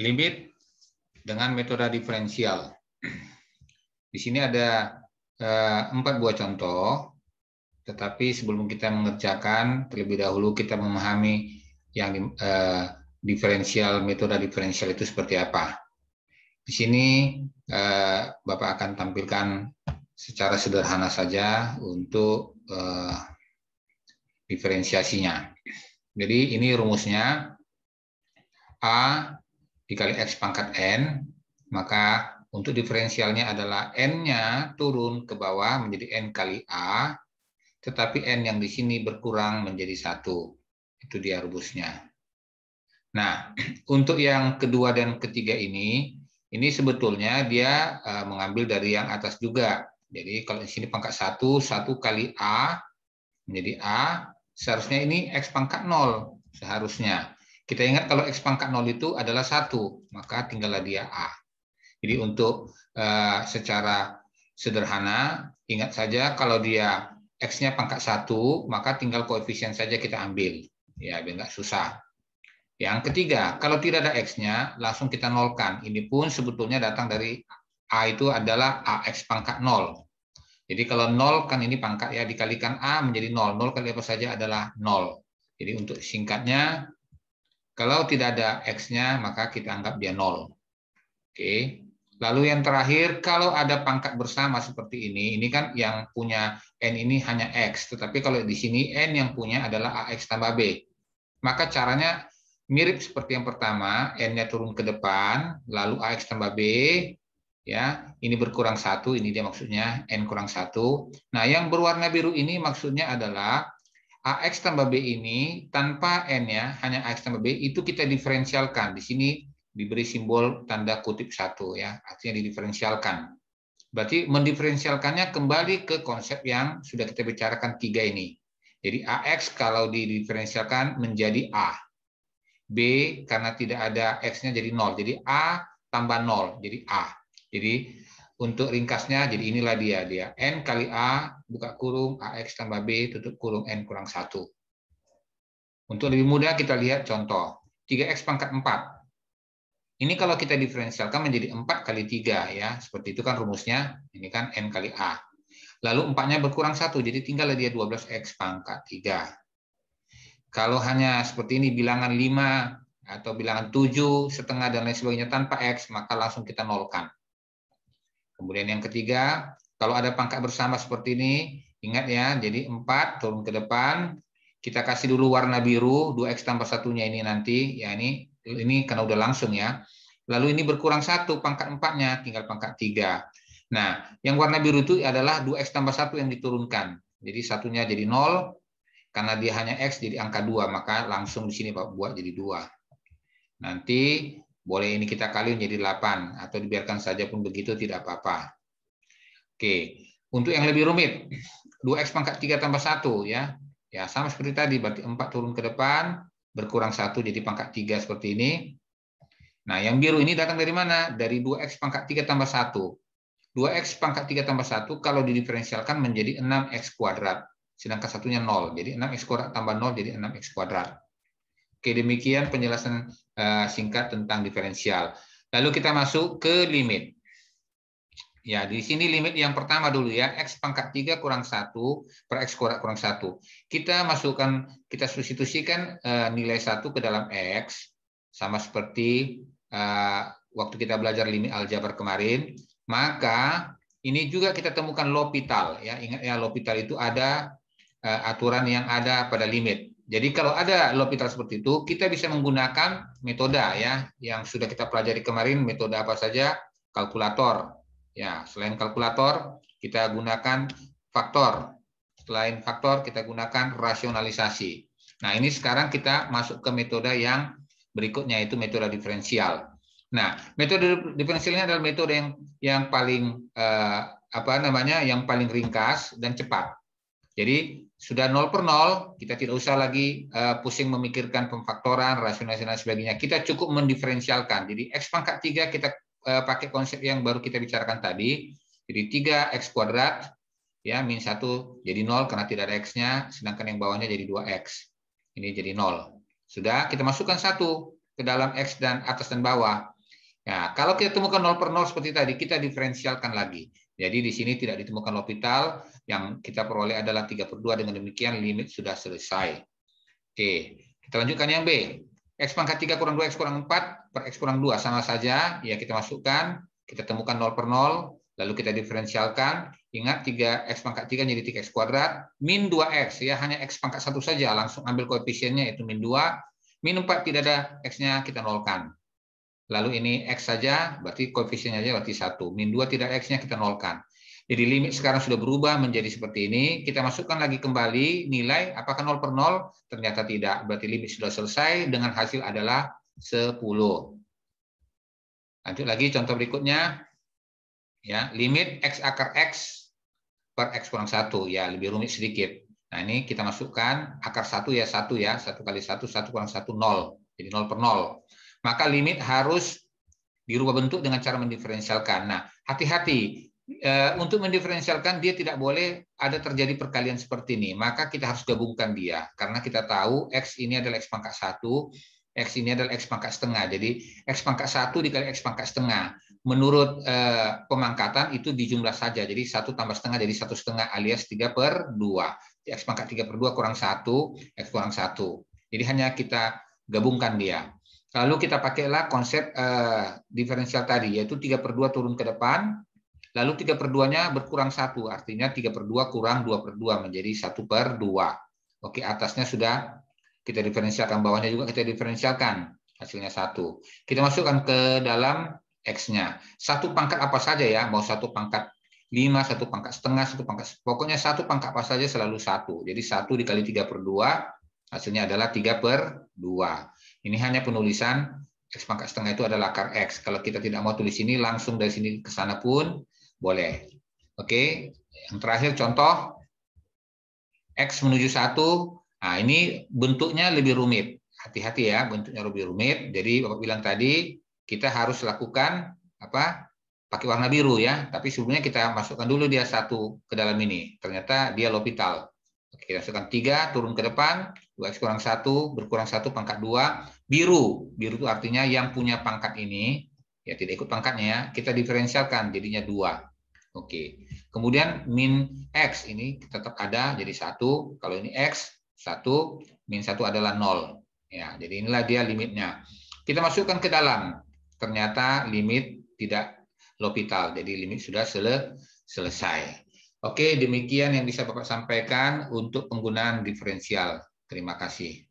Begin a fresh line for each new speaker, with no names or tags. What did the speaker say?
limit dengan metode diferensial. Di sini ada 4 buah contoh, tetapi sebelum kita mengerjakan, terlebih dahulu kita memahami yang diferensial, metode diferensial itu seperti apa. Di sini Bapak akan tampilkan secara sederhana saja untuk diferensiasinya. Jadi ini rumusnya, A dikali X pangkat N, maka untuk diferensialnya adalah N-nya turun ke bawah menjadi N kali A, tetapi N yang di sini berkurang menjadi 1. Itu dia rumusnya. Nah, untuk yang kedua dan ketiga ini sebetulnya dia mengambil dari yang atas juga. Jadi kalau di sini pangkat 1 kali A menjadi A, seharusnya ini X pangkat 0 seharusnya. Kita ingat kalau X pangkat 0 itu adalah 1, maka tinggallah dia A. Jadi untuk secara sederhana, ingat saja kalau dia X-nya pangkat 1, maka tinggal koefisien saja kita ambil. Ya, biar nggak susah. Yang ketiga, kalau tidak ada X-nya, langsung kita nolkan. Ini pun sebetulnya datang dari A itu adalah AX pangkat 0. Jadi kalau 0 kan ini pangkat ya, dikalikan A menjadi 0. 0 kali apa saja adalah 0. Jadi untuk singkatnya, kalau tidak ada X-nya, maka kita anggap dia 0. Oke. Lalu yang terakhir, kalau ada pangkat bersama seperti ini kan yang punya N ini hanya X. Tetapi kalau di sini N yang punya adalah AX tambah B. Maka caranya mirip seperti yang pertama, N-nya turun ke depan, lalu AX tambah B, ya, ini berkurang 1, ini dia maksudnya N kurang 1. Nah, yang berwarna biru ini maksudnya adalah AX tambah B ini tanpa N-nya, hanya AX tambah B, itu kita diferensialkan. Di sini diberi simbol tanda kutip 1, ya, artinya didiferensialkan. Berarti mendiferensialkannya kembali ke konsep yang sudah kita bicarakan 3 ini. Jadi AX kalau didiferensialkan menjadi A. B karena tidak ada X-nya jadi 0. Jadi A tambah 0, jadi A. Jadi untuk ringkasnya, jadi inilah dia N kali A, buka kurung, AX tambah B, tutup kurung, N kurang 1. Untuk lebih mudah kita lihat contoh. 3X pangkat 4. Ini kalau kita diferensialkan menjadi 4 kali 3, ya. Seperti itu kan rumusnya. Ini kan N kali A. Lalu 4-nya berkurang 1, jadi tinggallah dia 12X pangkat 3. Kalau hanya seperti ini, bilangan 5 atau bilangan 7, setengah, dan lain sebagainya tanpa X, maka langsung kita nolkan. Kemudian yang ketiga, kalau ada pangkat bersama seperti ini, ingat ya, jadi 4 turun ke depan, kita kasih dulu warna biru, 2X tambah 1-nya ini nanti, ya ini karena udah langsung ya. Lalu ini berkurang 1, pangkat 4-nya, tinggal pangkat 3. Nah, yang warna biru itu adalah 2X tambah 1 yang diturunkan. Jadi 1-nya jadi 0, karena dia hanya X jadi angka 2, maka langsung di sini Pak buat jadi 2. Nanti boleh ini kita kali menjadi 8, atau dibiarkan saja pun begitu, tidak apa-apa. Oke, untuk yang lebih rumit, 2X pangkat 3 tambah 1, ya. Ya, sama seperti tadi, berarti 4 turun ke depan, berkurang 1 jadi pangkat 3 seperti ini. Nah, yang biru ini datang dari mana? Dari 2X pangkat 3 tambah 1. 2X pangkat 3 tambah 1 kalau didiferensialkan menjadi 6X kuadrat. Sedangkan satunya 0. Jadi 6X kuadrat tambah 0 jadi 6X kuadrat. Oke, demikian penjelasan singkat tentang diferensial. Lalu kita masuk ke limit. Ya, di sini limit yang pertama dulu ya, X pangkat 3 kurang 1 per X kuadrat kurang 1. Kita masukkan, kita substitusikan nilai 1 ke dalam X, sama seperti waktu kita belajar limit aljabar kemarin. Maka ini juga kita temukan L'Hopital. Ya, ingat ya, L'Hopital itu ada aturan yang ada pada limit. Jadi kalau ada L'Hopital seperti itu, kita bisa menggunakan metode ya, yang sudah kita pelajari kemarin, metode apa saja, kalkulator. Ya, selain kalkulator, kita gunakan faktor. Selain faktor, kita gunakan rasionalisasi. Nah, ini sekarang kita masuk ke metode yang berikutnya, yaitu metode diferensial. Nah, metode diferensialnya adalah metode yang paling yang paling ringkas dan cepat. Jadi sudah 0 per 0, kita tidak usah lagi pusing memikirkan pemfaktoran, rasionalisasi dan sebagainya. Kita cukup mendiferensialkan. Jadi X pangkat 3 kita pakai konsep yang baru kita bicarakan tadi. Jadi 3X kuadrat, ya, min 1 jadi 0 karena tidak ada X-nya, sedangkan yang bawahnya jadi 2X. Ini jadi 0. Sudah, kita masukkan 1 ke dalam X dan atas dan bawah. Nah, kalau kita temukan 0 per 0 seperti tadi, kita diferensialkan lagi. Jadi di sini tidak ditemukan L'Hopital, yang kita peroleh adalah 3/2. Dengan demikian limit sudah selesai. Oke, kita lanjutkan yang B. X pangkat 3 kurang 2 X kurang 4 per X kurang 2 sama saja. Ya, kita masukkan, kita temukan 0 per 0, lalu kita diferensialkan. Ingat 3X pangkat 3 jadi 3X kuadrat, min 2X, ya hanya X pangkat 1 saja, langsung ambil koefisiennya yaitu min 2. Min 4 tidak ada X-nya, kita nolkan. Lalu ini X saja, berarti koefisiennya aja berarti 1. Min 2 tidak ada X-nya, kita nolkan. Jadi limit sekarang sudah berubah menjadi seperti ini. Kita masukkan lagi kembali nilai, apakah 0 per 0? Ternyata tidak. Berarti limit sudah selesai dengan hasil adalah 10. Lanjut lagi contoh berikutnya. Ya, limit X akar X per X kurang 1. Ya, lebih rumit sedikit. Nah, ini kita masukkan akar 1 ya, 1 ya. 1 kali 1, 1 kurang 1, 0. Jadi 0 per 0. Maka limit harus dirubah bentuk dengan cara mendiferensialkan. Nah, hati-hati. Untuk mendiferensialkan, dia tidak boleh ada terjadi perkalian seperti ini. Maka kita harus gabungkan dia. Karena kita tahu X ini adalah X pangkat 1, X ini adalah X pangkat setengah. Jadi, X pangkat 1 dikali X pangkat setengah. Menurut pemangkatan itu dijumlah saja. Jadi 1 tambah setengah jadi 1/2 alias 3/2. X pangkat 3/2 kurang 1, X kurang 1. Jadi hanya kita gabungkan dia. Lalu kita pakailah konsep diferensial tadi, yaitu 3/2 turun ke depan, lalu 3/2-nya berkurang 1, artinya 3/2 kurang 2/2 menjadi 1/2. Oke, atasnya sudah kita diferensialkan, bawahnya juga kita diferensialkan, hasilnya 1. Kita masukkan ke dalam X-nya. 1 pangkat apa saja ya, mau 1 pangkat 5, 1 pangkat setengah, 1 pangkat, pokoknya 1 pangkat apa saja selalu 1. Jadi 1 dikali 3/2, hasilnya adalah 3/2. Ini hanya penulisan X pangkat setengah itu adalah akar X. Kalau kita tidak mau tulis ini, langsung dari sini ke sana pun boleh. Oke, yang terakhir contoh X menuju 1. Nah, ini bentuknya lebih rumit. Hati-hati ya, bentuknya lebih rumit. Jadi Bapak bilang tadi, kita harus lakukan apa? Pakai warna biru ya. Tapi sebelumnya kita masukkan dulu dia 1 ke dalam ini. Ternyata dia L'Hopital. Oke, kita masukkan 3 turun ke depan, 2X kurang 1 berkurang 1 pangkat 2. Biru itu artinya yang punya pangkat ini, ya tidak ikut pangkatnya ya, kita diferensialkan jadinya 2. Oke. Kemudian min X ini tetap ada jadi 1. Kalau ini X 1, min 1 adalah 0. Ya, jadi inilah dia limitnya. Kita masukkan ke dalam. Ternyata limit tidak L'Hopital. Jadi limit sudah selesai. Oke, demikian yang bisa Bapak sampaikan untuk penggunaan diferensial. Terima kasih.